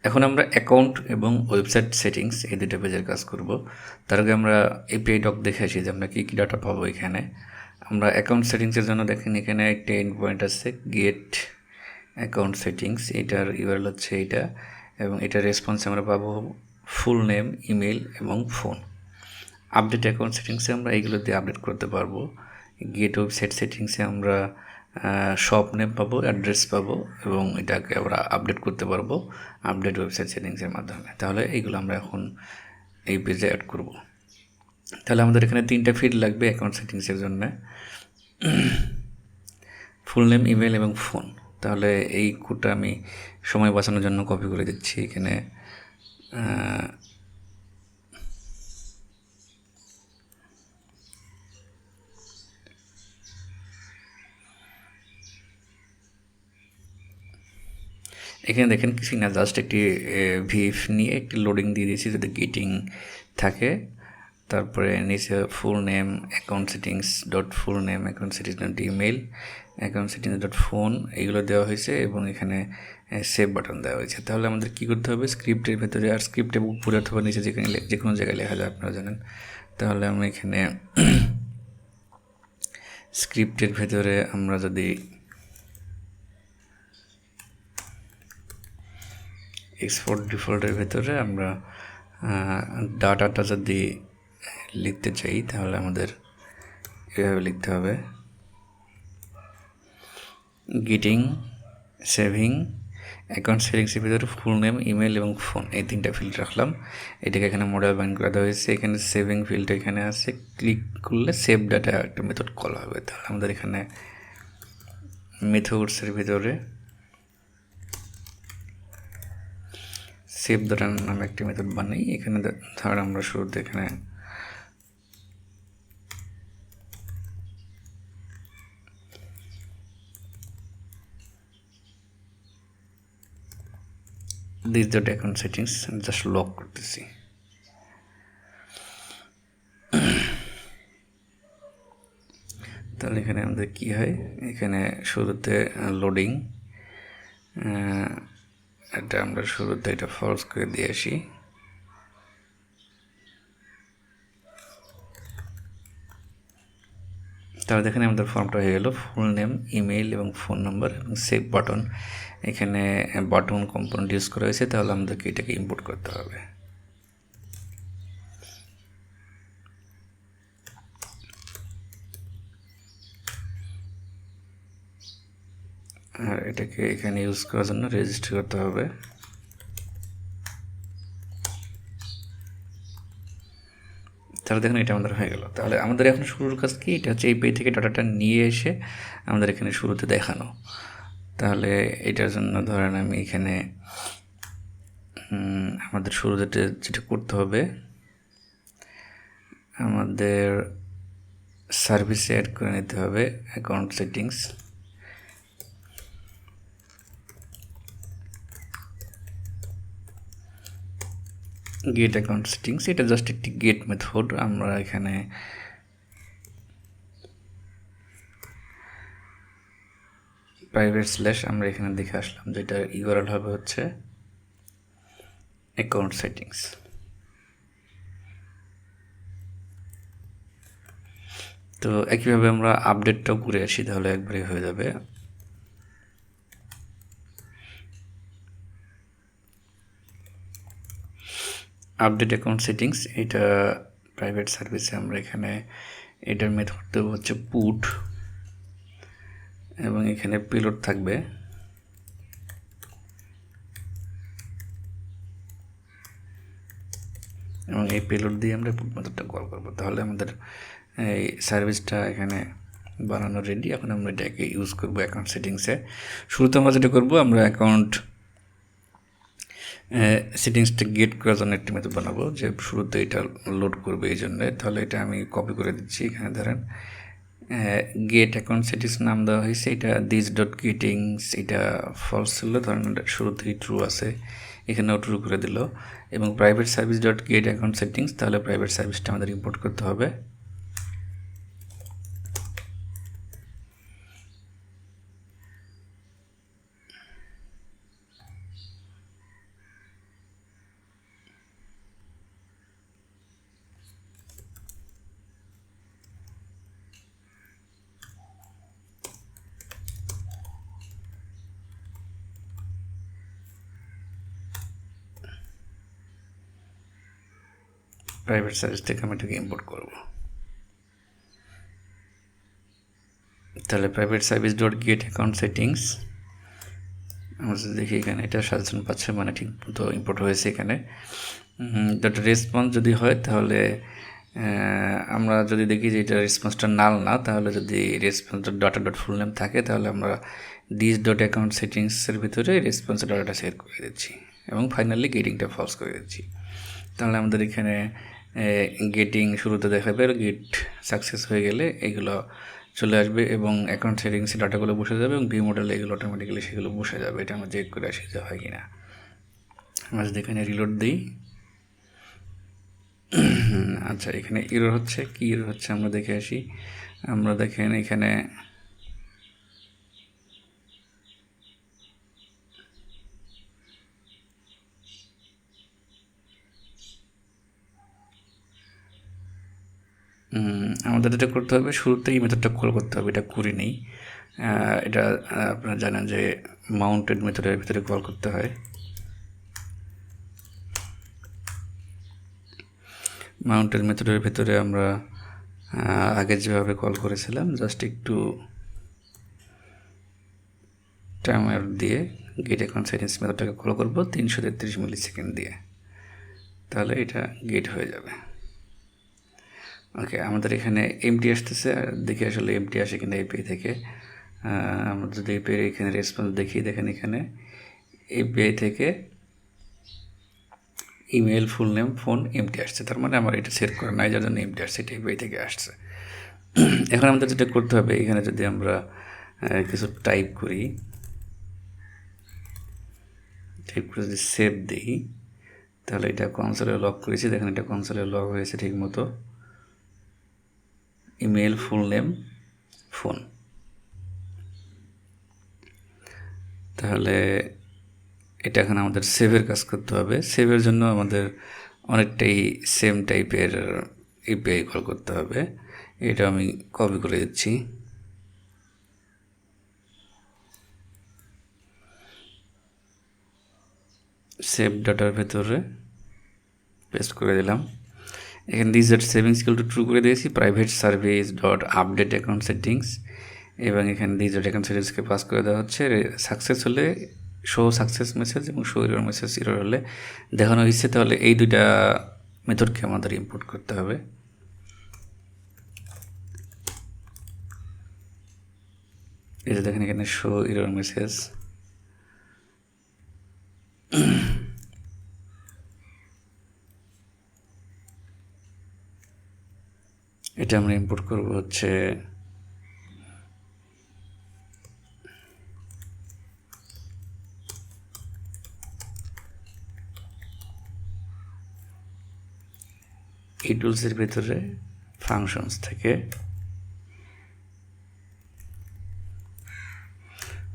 এখন আমরা অ্যাকাউন্ট এবং ওয়েবসাইট সেটিংস এই দুটো পেজের কাজ করব। তার আগে আমরা এপিআই ডক দেখে আসি যে আমরা কী কী ডাটা পাবো এখানে। আমরা অ্যাকাউন্ট সেটিংসের জন্য দেখেন এখানে একটা এন্ড পয়েন্ট আছে গেট অ্যাকাউন্ট সেটিংস, এটার ইউআরএল হচ্ছে এটা, এবং এটার রেসপন্স আমরা পাবো ফুল নেম, ইমেল এবং ফোন। আপডেট অ্যাকাউন্ট সেটিংসে আমরা এইগুলো দিয়ে আপডেট করতে পারবো। গেট ওয়েবসাইট সেটিংসে আমরা শপ নেম পাবো, অ্যাড্রেস পাবো, এবং এটাকে আমরা আপডেট করতে পারবো আপডেট ওয়েবসাইট সেটিংসের মাধ্যমে। তাহলে এইগুলো আমরা এখন এই পেজে অ্যাড করব। তাহলে আমাদের এখানে 3টা ফিল্ড লাগবে অ্যাকাউন্ট সেটিংসের জন্য, ফুল নেম, ইমেল এবং ফোন। তাহলে এই কোডটা আমি সময় বাঁচানোর জন্য কপি করে দিচ্ছি এখানে। এখানে দেখেন কিছুই না, জাস্ট একটি ভিএফ নিয়ে একটি লোডিং দিয়ে দিয়েছি যদি গেটিং থাকে। তারপরে নিচে full name account settings dot full name account settings dot email account settings dot phone এইগুলো দেওয়া হয়েছে, এবং এখানে সেভ বাটন দেওয়া হয়েছে। তাহলে আমাদের কী করতে হবে, স্ক্রিপ্টের ভেতরে, আর স্ক্রিপ্টের উপরে অথবা নিচে যেখানে যে কোনো জায়গায় লেখা যায় আপনারা জানেন। তাহলে আমরা এখানে স্ক্রিপ্টের ভেতরে আমরা যদি এক্সপোর্ট ডিফল্টের ভেতরে আমরা ডাটাটা যদি লিখতে চাই তাহলে আমাদের এভাবে লিখতে হবে গেটিং সেভিং অ্যাকাউন্ট সেটিংসের ভিতরে ফুল নেম, ইমেল এবং ফোন এই 3টা ফিল্ড রাখলাম। এটাকে এখানে মডেল বাইন্ড করা হয়েছে। এখানে সেভিং ফিল্ডটা এখানে আছে, ক্লিক করলে সেভ ডাটা একটা মেথড কল হবে। তাহলে আমাদের এখানে মেথডসের ভিতরে সেভ ডাটা নামে একটি মেথড বানাই। এখানে ধর আমরা শুরুতে এখানে this dot account settings just lock করতেছি। তাহলে এখানে আমাদের কী হয়, এখানে শুরুতে লোডিং, এটা আমরা শুরুতে এটা ফলস করে দিয়ে আসি। তাহলে দেখেন আমাদের ফর্মটা হয়ে গেল, ফুল নেম, ইমেল এবং ফোন নাম্বার এবং সেভ বাটন। এখানে বাটন কম্পোনেন্ট ইউজ করা হয়েছে, তাহলে আমাদেরকে এটাকে ইম্পোর্ট করতে হবে। আর এটাকে এখানে ইউজ করার জন্য রেজিস্টার করতে হবে। তাহলে দেখুন এটা আমাদের হয়ে গেল। তাহলে আমাদের এখন শুরুর কাজ কি, এটা হচ্ছে এই পেজ থেকে ডাটাটা নিয়ে এসে আমাদের এখানে শুরুতে দেখানো। তাহলে এটার জন্য ধরেন আমি এখানে আমাদের শুরুতে যেটা করতে হবে, আমাদের সার্ভিসে অ্যাড করে নিতে হবে account settings. Get account settings, এটা জাস্ট একটি গেট মেথড। আমরা এখানে প্রাইভেট স্ল্যাশ আমরা এখানে দেখে আসলাম, যেটা ইউআরএল হবে হচ্ছে অ্যাকাউন্ট সেটিংস। তো একইভাবে আমরা আপডেটটাও করে আসি, তাহলে একবারে হয়ে যাবে। আপডেট অ্যাকাউন্ট সেটিংস, এটা প্রাইভেট সার্ভিসে আমরা এখানে এটার মেথড হচ্ছে পুট, এবং এখানে পেলোড থাকবে। এবং এই পেলোড দিয়ে আমরা পুট মেথডটা কল করবো। তাহলে আমাদের এই সার্ভিসটা এখানে বানানো রেডি। এখন আমরা এটাকে ইউজ করবো অ্যাকাউন্ট সেটিংসে। শুরুতে আমরা যেটা করবো, আমরা অ্যাকাউন্ট সেটিংসটা গেট করার জন্য একটি মেথড বানাবো, যে শুরুতে এটা লোড করবে এই জন্যে। তাহলে এটা আমি কপি করে দিচ্ছি। এখানে ধরেন গেট অ্যাকাউন্ট সেটিংস নাম দেওয়া হয়েছে, এটা দিস ডট গেটিংস, এটা ফলস ছিল, ধরেন শুরুতেই ট্রু আছে, এখানেও ট্রু করে দিল। এবং private service dot gate account settings, তাহলে প্রাইভেট সার্ভিসটা আমাদের ইম্পোর্ট করতে হবে। প্রাইভেট সার্ভিস থেকে আমি এটাকে ইম্পোর্ট করব। তাহলে private service dot gate account settings আমরা যদি দেখি এখানে এটা সাজেশন পাচ্ছে, মানে ঠিক মতো ইম্পোর্ট হয়েছে। এখানে ডট রেসপন্স যদি হয় তাহলে আমরা যদি দেখি যে এটা রেসপন্সটা নাল না, তাহলে যদি রেসপন্সটা ডাটা ডট ফুল নেম থাকে তাহলে আমরা দিস ডট অ্যাকাউন্ট সেটিংসের ভিতরে রেসপন্সের ডাটাটা সেট করে দিচ্ছি এবং ফাইনালি গেটিংটা ফলস করে দিচ্ছি। তাহলে আমাদের এখানে গেটিং শুরুতে দেখাবে, গেট সাকসেস হয়ে গেলে এগুলো চলে আসবে এবং অ্যাকাউন্ট সেটিংসে ডাটাগুলো বসে যাবে এবং ভিউ মডেলে এগুলো অটোমেটিক্যালি সেগুলো বসে যাবে। এটা আমরা চেক করে আসি যে হয় কি না। আমরা যদি এখানে রিলোড দিই, আচ্ছা এখানে এরর হচ্ছে, কি এরর হচ্ছে আমরা দেখে আসি। আমরা দেখেন এখানে আমাদের এটা করতে হবে, শুরুতেই মেথডটা কল করতে হবে, এটা করি নেই। এটা আপনারা জানেন যে মাউন্টেড মেথডের ভিতরে কল করতে হয়। মাউন্টেড মেথডের ভিতরে আমরা আগে যেভাবে কল করেছিলাম জাস্ট একটু টাইমার দিয়ে গেট অ্যাকাউন্ট সেটিংস মেথডটাকে কল করব 333 মিলি সেকেন্ড দিয়ে, তাহলে এটা গেট হয়ে যাবে। ওকে, আমাদের এখানে এমটি আসতেছে, দেখি আসলে এমটি আসে কিনা এপিআই থেকে। আমরা যদি এপিআই এখানে রেসপন্স দেখি, দেখেন এখানে এপিআই থেকে email, full name, phone empty আসছে, তার মানে আমার এটা সেট করা নাই, যার জন্য এমটি আসছে, এটা এপিআই থেকে আসছে। এখন আমাদের যেটা করতে হবে, এখানে যদি আমরা কিছু টাইপ করে যদি সেভ দিই, তাহলে এটা কনসোলে লক করেছি, দেখেন এটা কনসোলে লক হয়েছে ঠিক মতো, ইমেল, ফুল নেম, ফোন। তাহলে এটা এখন আমাদের সেভের কাজ করতে হবে। সেভের জন্য আমাদের অনেকটাই সেম টাইপের এপিআই কল করতে হবে। এটা আমি কপি করে দিচ্ছি, সেভ ডাটার ভেতরে পেস্ট করে দিলাম। এখানে this dot savings equal to true করে দিয়েছি, private service dot update account settings, এবং এখানে দিস ডট অ্যাকাউন্ট সেটিংসকে পাস করে দেওয়া হচ্ছে। সাকসেস হলে শো সাকসেস মেসেজ এবং শো এরর মেসেজ, এরর হলে দেখানো হয়েছে। তাহলে এই দুইটা মেথডকে আমাদের ইম্পোর্ট করতে হবে। এই যে দেখেন এখানে শো এরর মেসেজ, এটা আমরা ইম্পোর্ট করব হচ্ছে এই টুলসের ভিতরে ফাংশনস থেকে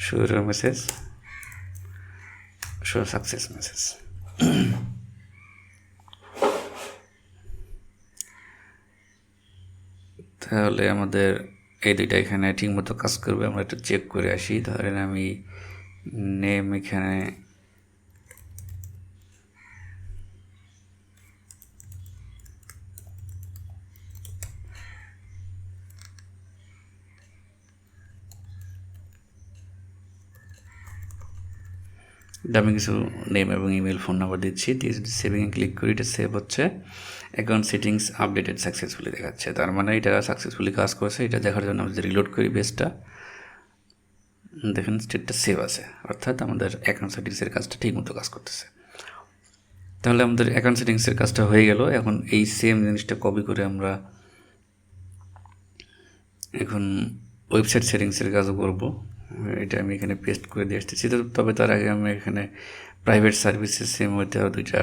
show error message, show success message. তাহলে আমাদের এই দুইটা এখানে ঠিকমতো কাজ করবে, আমরা একটু চেক করে আসি। ধরেন আমি নেম এখানে আমি কিছু নেম এবং ইমেল, ফোন নাম্বার দিচ্ছি, দিয়ে যদি সেভিংয়ে ক্লিক করি, এটা সেভ হচ্ছে, অ্যাকাউন্ট সেটিংস আপডেটেড সাকসেসফুলি দেখাচ্ছে, তার মানে এটা সাকসেসফুলি কাজ করছে। এটা দেখার জন্য আমরা যদি রিলোড করি বেসটা, দেখেন স্টেটটা সেভ আছে, অর্থাৎ আমাদের অ্যাকাউন্ট সেটিংসের কাজটা ঠিকমতো কাজ করতেছে। তাহলে আমাদের অ্যাকাউন্ট সেটিংসের কাজটা হয়ে গেল। এখন এই সেম জিনিসটা কপি করে আমরা এখন ওয়েবসাইট সেটিংসের কাজও করব। এটা আমি এখানে পেস্ট করে দিয়ে আসতেছি, তবে তার আগে আমি এখানে প্রাইভেট সার্ভিসের সেম হইতে আরও দুইটা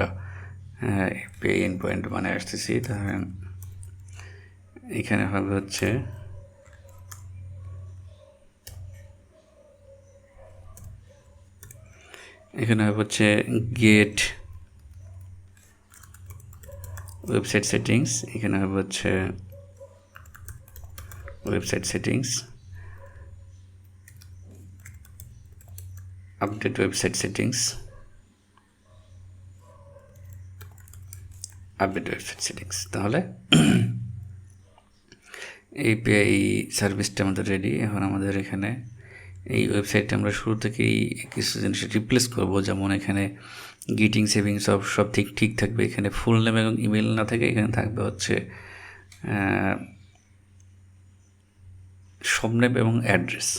এপিআই এন্ড পয়েন্ট বানিয়ে আসতেছি। ধরেন এখানে হবে হচ্ছে গেট ওয়েবসাইট সেটিংস, এখানে হবে হচ্ছে website settings, update website settings, update website settings. তাহলে এপিআই সার্ভিসটা আমাদের রেডি। এখন আমাদের এখানে এই ওয়েবসাইটটা আমরা শুরু থেকেই কিছু জিনিস রিপ্লেস করব, যেমন এখানে গিটিং সেভিং সব ঠিক থাকবে। এখানে ফুল নেম এবং ইমেল না থাকে, এখানে থাকবে হচ্ছে শপ নেম এবং অ্যাড্রেস।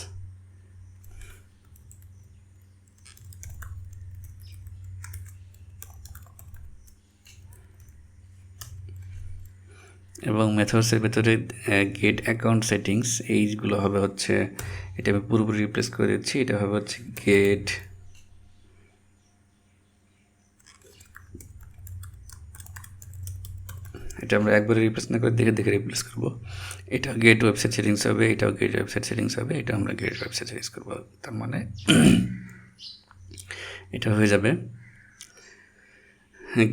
এবং মেথডসের ভেতরে গেট অ্যাকাউন্ট সেটিংস এইগুলো হবে হচ্ছে, এটা আমি পুরোপুরি রিপ্লেস করে দিচ্ছি। এটা হবে হচ্ছে গেট এটা আমরা একবারে রিপ্লেস না করে দেখে রিপ্লেস করব। এটা গেট ওয়েবসাইট সেটিংস হবে, এটাও গেট ওয়েবসাইট সেটিংস হবে, এটা আমরা গেট ওয়েবসাইট সেটিংস করব। তার মানে এটা হয়ে যাবে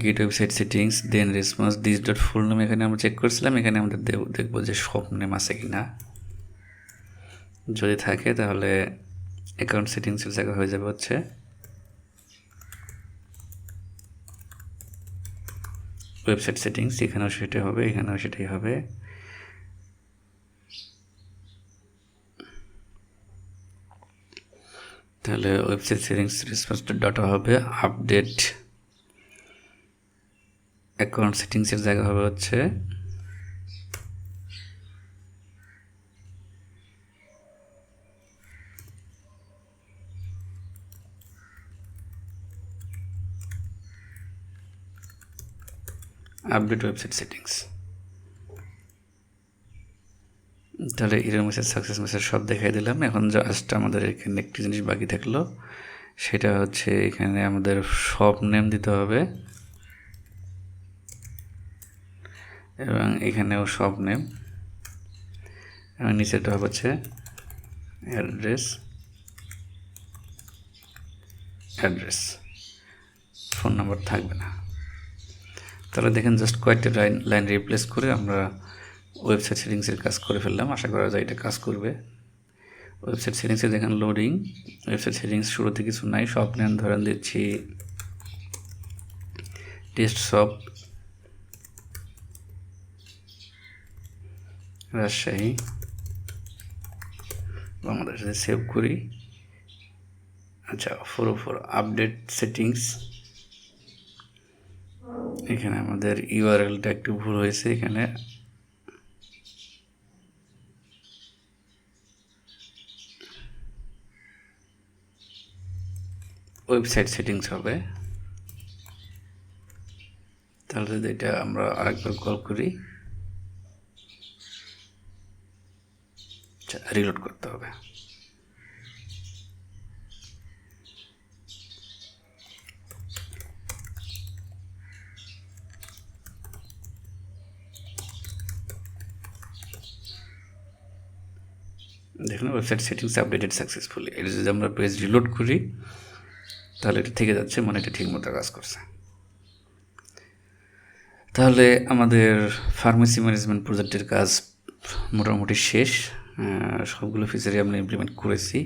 get website settings, then response this dot full name. এখানে আমরা চেক করছিলাম, এখানে আমাদের দেখবো যে শপ নেম আছে কি না। যদি থাকে তাহলে অ্যাকাউন্ট সেটিংসের জায়গা হয়ে যাবে হচ্ছে ওয়েবসাইট সেটিংস। এখানেও সেটাই হবে, এখানেও সেটাই হবে। তাহলে ওয়েবসাইট সেটিংস রেসপন্স ডাটা হবে আপডেট অ্যাকাউন্ট সেটিংসের জায়গা হবে হচ্ছে আপডেট ওয়েবসাইট সেটিংস। তাহলে এরর মেসেজ, সাকসেস মেসেজ সব দেখাই দিলাম। এখন জাস্ট আমাদের এখানে একটি জিনিস বাকি থাকলো, সেটা হচ্ছে এখানে আমাদের শপ নেম দিতে হবে এবং এখানেও শপ নেম, এবং নিচেটা হচ্ছে অ্যাড্রেস, ফোন নাম্বার থাকবে না। তাহলে দেখেন জাস্ট কয়েকটা লাইন রিপ্লেস করে আমরা ওয়েবসাইট সেটিংসের কাজ করে ফেললাম। আশা করা যায় এটা কাজ করবে। ওয়েবসাইট সেটিংসে দেখেন লোডিং, ওয়েবসাইট সেটিংস শুরুতে কিছু নাই, শপ নেম ধরেন দিচ্ছি টেস্ট শপ রাজশাহী, আমাদের সাথে সেভ করি। আচ্ছা, 404 আপডেট সেটিংস। এখানে আমাদের ইউআরএলটা একটু ভুল হয়েছে, এখানে ওয়েবসাইট সেটিংস হবে। তাহলে যদি এটা আমরা আরেকবার কল করি, রিলোড করতে হবে। দেখুন ওয়েবসাইট সেটিংস আপডেটেড সাকসেসফুলি। এটা যদি আমরা পেজ রিলোড করি তাহলে এটা থেকে যাচ্ছে, মানে এটা ঠিকমতো কাজ করছে। তাহলে আমাদের ফার্মেসি ম্যানেজমেন্ট প্রজেক্টের কাজ মোটামুটি শেষ। সবগুলো ফিচারই আমরা ইমপ্লিমেন্ট করেছি।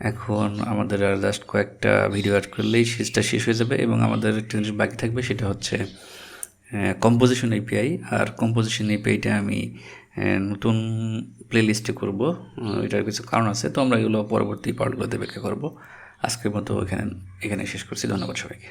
এখন আমাদের আর জাস্ট কয়েকটা ভিডিও অ্যাড করলেই সিরিজটা শেষ হয়ে যাবে, এবং আমাদের একটা জিনিস বাকি থাকবে, সেটা হচ্ছে কম্পোজিশন এপিআই। আর কম্পোজিশন এপিআইটা আমি নতুন প্লে লিস্টে করবো, এটার কিছু কারণ আছে, তো আমরা এগুলো পরবর্তী পার্টগুলোতে ব্যাখ্যা করবো। আজকের মতো এখানে শেষ করছি। ধন্যবাদ সবাইকে।